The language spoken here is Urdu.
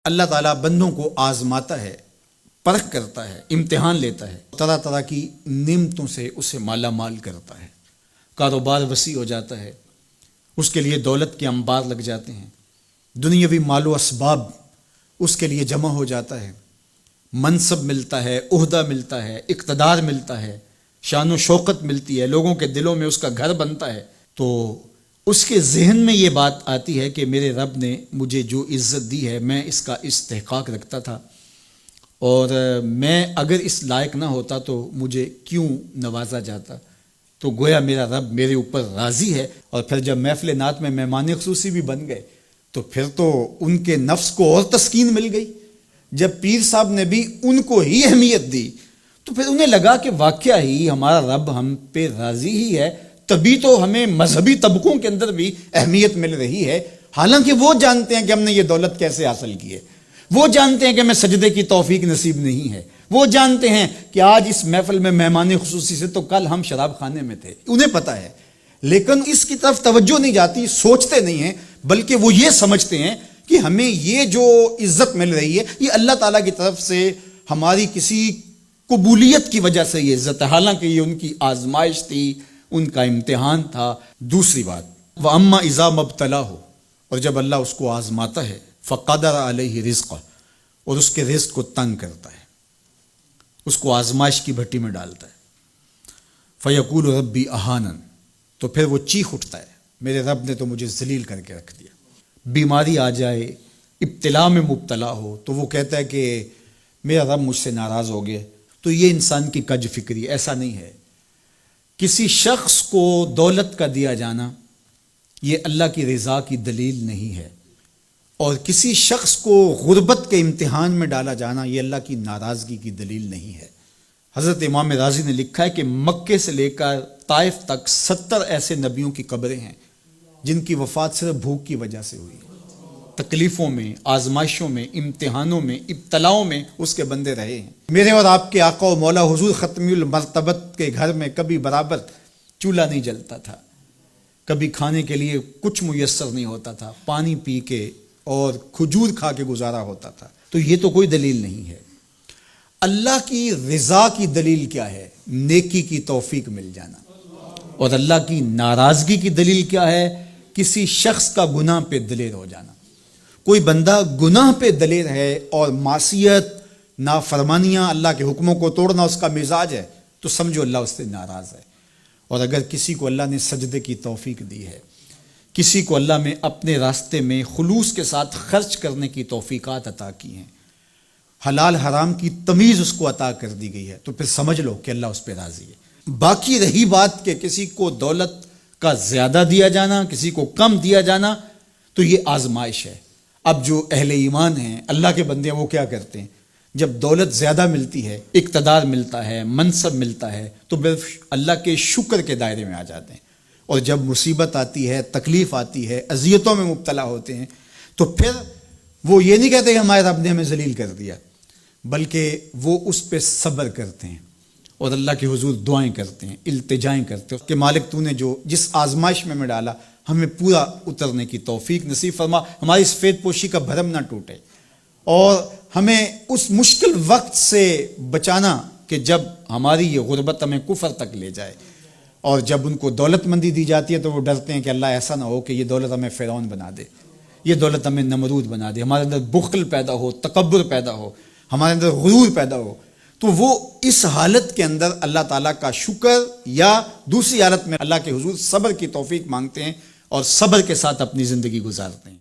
اللہ تعالیٰ بندوں کو آزماتا ہے، پرکھ کرتا ہے، امتحان لیتا ہے، طرح طرح کی نعمتوں سے اسے مالا مال کرتا ہے، کاروبار وسیع ہو جاتا ہے، اس کے لیے دولت کے انبار لگ جاتے ہیں، دنیاوی مال و اسباب اس کے لیے جمع ہو جاتا ہے، منصب ملتا ہے، عہدہ ملتا ہے، اقتدار ملتا ہے، شان و شوکت ملتی ہے، لوگوں کے دلوں میں اس کا گھر بنتا ہے، تو اس کے ذہن میں یہ بات آتی ہے کہ میرے رب نے مجھے جو عزت دی ہے میں اس کا استحقاق رکھتا تھا، اور میں اگر اس لائق نہ ہوتا تو مجھے کیوں نوازا جاتا، تو گویا میرا رب میرے اوپر راضی ہے۔ اور پھر جب محفل نعت میں مہمان خصوصی بھی بن گئے تو پھر تو ان کے نفس کو اور تسکین مل گئی۔ جب پیر صاحب نے بھی ان کو ہی اہمیت دی تو پھر انہیں لگا کہ واقعہ ہی ہمارا رب ہم پہ راضی ہی ہے، تبھی تو ہمیں مذہبی طبقوں کے اندر بھی اہمیت مل رہی ہے، حالانکہ وہ جانتے ہیں کہ ہم نے یہ دولت کیسے حاصل کی ہے، وہ جانتے ہیں کہ ہمیں سجدے کی توفیق نصیب نہیں ہے، وہ جانتے ہیں کہ آج اس محفل میں مہمان خصوصی سے تو کل ہم شراب خانے میں تھے، انہیں پتہ ہے، لیکن اس کی طرف توجہ نہیں جاتی، سوچتے نہیں ہیں، بلکہ وہ یہ سمجھتے ہیں کہ ہمیں یہ جو عزت مل رہی ہے یہ اللہ تعالیٰ کی طرف سے ہماری کسی قبولیت کی وجہ سے یہ عزت ہے، حالانکہ یہ ان کی آزمائش تھی، ان کا امتحان تھا۔ دوسری بات، وَأَمَّا إِذَا مَبْتَلَاهُ، اور جب اللہ اس کو آزماتا ہے، فَقَدَرَ عَلَيْهِ رِزْقَهُ، اور اس کے رزق کو تنگ کرتا ہے، اس کو آزمائش کی بھٹی میں ڈالتا ہے، فَيَقُولُ رَبِّي أَهَانَنِ، تو پھر وہ چیخ اٹھتا ہے، میرے رب نے تو مجھے ذلیل کر کے رکھ دیا۔ بیماری آ جائے، ابتلا میں مبتلا ہو تو وہ کہتا ہے کہ میرا رب مجھ سے ناراض ہو گیا، تو یہ انسان کی کج فکری، ایسا نہیں ہے۔ کسی شخص کو دولت کا دیا جانا یہ اللہ کی رضا کی دلیل نہیں ہے، اور کسی شخص کو غربت کے امتحان میں ڈالا جانا یہ اللہ کی ناراضگی کی دلیل نہیں ہے۔ حضرت امام رازی نے لکھا ہے کہ مکے سے لے کر طائف تک 70 ایسے نبیوں کی قبریں ہیں جن کی وفات صرف بھوک کی وجہ سے ہوئی، تکلیفوں میں، آزمائشوں میں، امتحانوں میں، ابتلاؤں میں اس کے بندے رہے ہیں۔ میرے اور آپ کے آقا و مولا حضور ختمی المرتبت کے گھر میں کبھی برابر چولہا نہیں جلتا تھا، کبھی کھانے کے لیے کچھ میسر نہیں ہوتا تھا، پانی پی کے اور کھجور کھا کے گزارا ہوتا تھا، تو یہ تو کوئی دلیل نہیں ہے۔ اللہ کی رضا کی دلیل کیا ہے؟ نیکی کی توفیق مل جانا۔ اور اللہ کی ناراضگی کی دلیل کیا ہے؟ کسی شخص کا گناہ پہ دلیر ہو جانا۔ کوئی بندہ گناہ پہ دلیر ہے اور معصیت، نافرمانیاں، اللہ کے حکموں کو توڑنا اس کا مزاج ہے، تو سمجھو اللہ اس سے ناراض ہے۔ اور اگر کسی کو اللہ نے سجدے کی توفیق دی ہے، کسی کو اللہ نے اپنے راستے میں خلوص کے ساتھ خرچ کرنے کی توفیقات عطا کی ہیں، حلال حرام کی تمیز اس کو عطا کر دی گئی ہے، تو پھر سمجھ لو کہ اللہ اس پہ راضی ہے۔ باقی رہی بات کہ کسی کو دولت کا زیادہ دیا جانا، کسی کو کم دیا جانا، تو یہ آزمائش ہے۔ اب جو اہل ایمان ہیں، اللہ کے بندے ہیں، وہ کیا کرتے ہیں؟ جب دولت زیادہ ملتی ہے، اقتدار ملتا ہے، منصب ملتا ہے، تو صرف اللہ کے شکر کے دائرے میں آ جاتے ہیں، اور جب مصیبت آتی ہے، تکلیف آتی ہے، اذیتوں میں مبتلا ہوتے ہیں، تو پھر وہ یہ نہیں کہتے کہ ہمارے رب نے ہمیں ذلیل کر دیا، بلکہ وہ اس پہ صبر کرتے ہیں اور اللہ کے حضور دعائیں کرتے ہیں، التجائیں کرتے ہیں کہ مالک تو نے جو جس آزمائش میں ڈالا ہمیں پورا اترنے کی توفیق نصیب فرما، ہماری سفید پوشی کا بھرم نہ ٹوٹے، اور ہمیں اس مشکل وقت سے بچانا کہ جب ہماری یہ غربت ہمیں کفر تک لے جائے۔ اور جب ان کو دولت مندی دی جاتی ہے تو وہ ڈرتے ہیں کہ اللہ ایسا نہ ہو کہ یہ دولت ہمیں فرعون بنا دے، یہ دولت ہمیں نمرود بنا دے، ہمارے اندر بخل پیدا ہو، تکبر پیدا ہو، ہمارے اندر غرور پیدا ہو، تو وہ اس حالت کے اندر اللہ تعالیٰ کا شکر یا دوسری حالت میں اللہ کے حضور صبر کی توفیق مانگتے ہیں اور صبر کے ساتھ اپنی زندگی گزارتے ہیں۔